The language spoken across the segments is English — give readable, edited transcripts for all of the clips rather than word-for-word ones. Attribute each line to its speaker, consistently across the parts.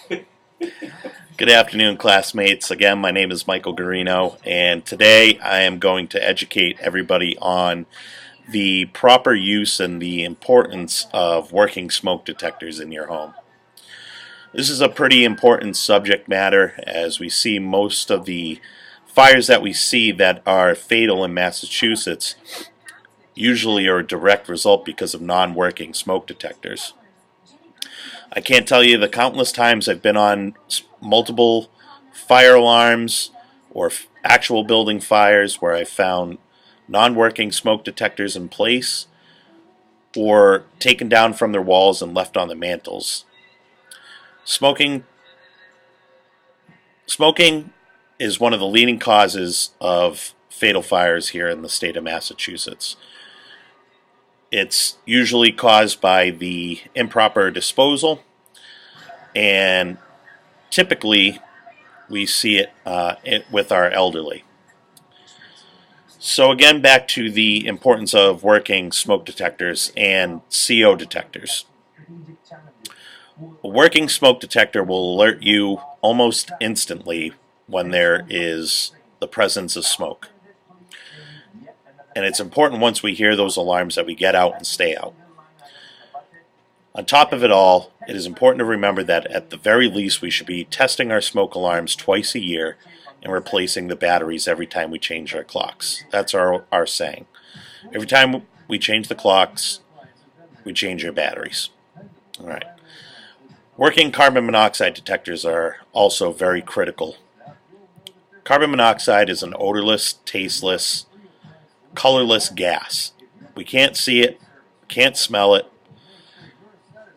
Speaker 1: Good afternoon, classmates. Again, my name is Michael Garino, and today I am going to educate everybody on the proper use and the importance of working smoke detectors in your home. This is a pretty important subject matter as we see most of the fires that we see that are fatal in Massachusetts usually are a direct result because of non-working smoke detectors. I can't tell you the countless times I've been on multiple fire alarms or actual building fires where I found non-working smoke detectors in place or taken down from their walls and left on the mantles. Smoking smoking is one of the leading causes of fatal fires here in the state of Massachusetts. It's usually caused by the improper disposal, and typically we see it with our elderly. So again, back to the importance of working smoke detectors and CO detectors. A working smoke detector will alert you almost instantly when there is the presence of smoke. And it's important once we hear those alarms that we get out and stay out. On top of it all, it is important to remember that at the very least we should be testing our smoke alarms twice a year and replacing the batteries every time we change our clocks. That's our saying. Every time we change the clocks, we change our batteries. All right. Working carbon monoxide detectors are also very critical. Carbon monoxide is an odorless, tasteless, colorless gas. We can't see it, can't smell it.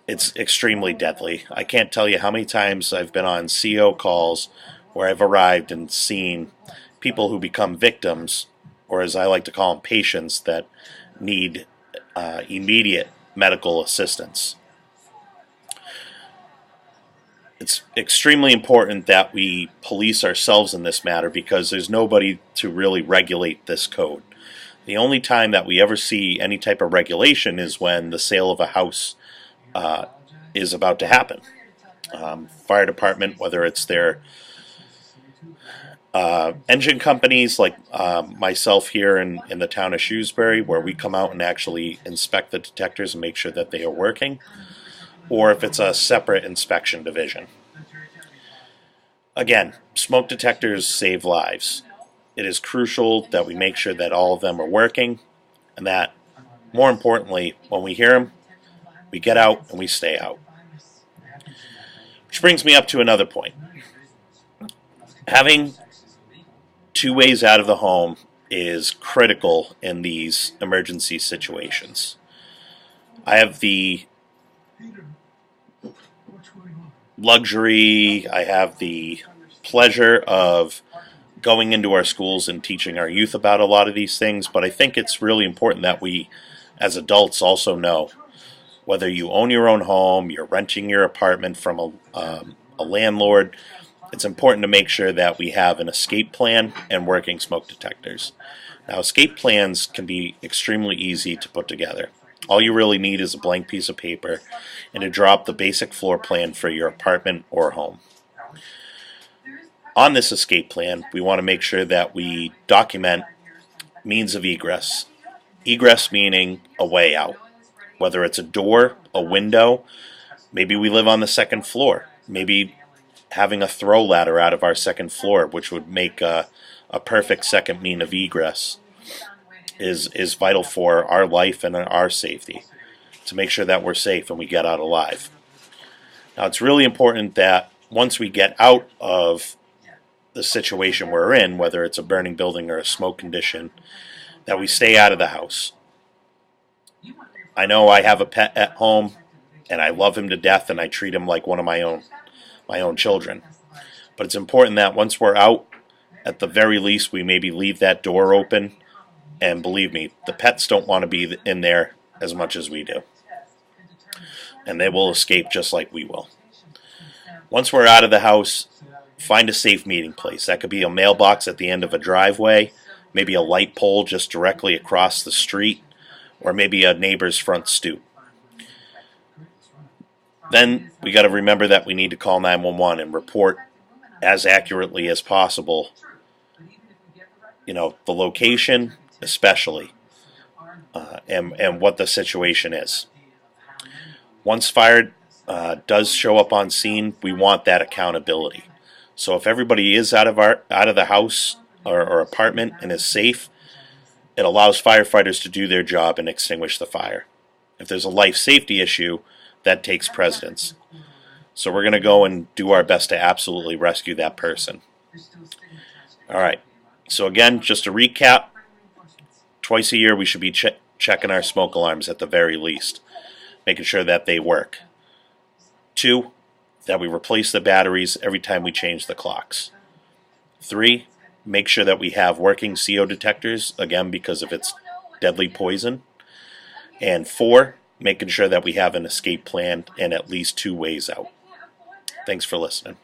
Speaker 1: It's extremely deadly. I can't tell you how many times I've been on CO calls where I've arrived and seen people who become victims, or as I like to call them, patients that need immediate medical assistance. It's extremely important that we police ourselves in this matter because there's nobody to really regulate this code. The only time that we ever see any type of regulation is when the sale of a house is about to happen. Fire department, whether it's their engine companies like myself here in the town of Shrewsbury, where we come out and actually inspect the detectors and make sure that they are working, or if it's a separate inspection division. Again, smoke detectors save lives. It is crucial that we make sure that all of them are working, and that, more importantly, when we hear them, we get out and we stay out. Which brings me up to another point. Having two ways out of the home is critical in these emergency situations. I have the luxury, I have the pleasure of going into our schools and teaching our youth about a lot of these things, but I think it's really important that we, as adults, also know whether you own your own home, you're renting your apartment from a landlord, it's important to make sure that we have an escape plan and working smoke detectors. Now, escape plans can be extremely easy to put together. All you really need is a blank piece of paper and to draw up the basic floor plan for your apartment or home. On this escape plan, we want to make sure that we document means of egress. Egress meaning a way out. Whether it's a door, a window, maybe we live on the second floor. Maybe having a throw ladder out of our second floor, which would make a perfect second mean of egress, is vital for our life and our safety, to make sure that we're safe and we get out alive. Now, it's really important that once we get out of the situation we're in, whether it's a burning building or a smoke condition, that we stay out of the house. I know I have a pet at home, and I love him to death, and I treat him like one of my own children. But it's important that once we're out, at the very least, we maybe leave that door open. And believe me, the pets don't want to be in there as much as we do. And they will escape just like we will. Once we're out of the house, find a safe meeting place. That could be a mailbox at the end of a driveway, maybe a light pole just directly across the street, or maybe a neighbor's front stoop. Then we got to remember that we need to call 911 and report as accurately as possible, the location especially, and what the situation is. Once fire does show up on scene, we want that accountability. So if everybody is out of the house or apartment and is safe, it allows firefighters to do their job and extinguish the fire. If there's a life safety issue, that takes precedence. So we're going to go and do our best to absolutely rescue that person. All right. So again, just to recap, twice a year we should be checking our smoke alarms at the very least, making sure that they work. 2, that we replace the batteries every time we change the clocks. 3, make sure that we have working CO detectors, again because of its deadly poison. And 4, making sure that we have an escape plan and at least 2 ways out. Thanks for listening.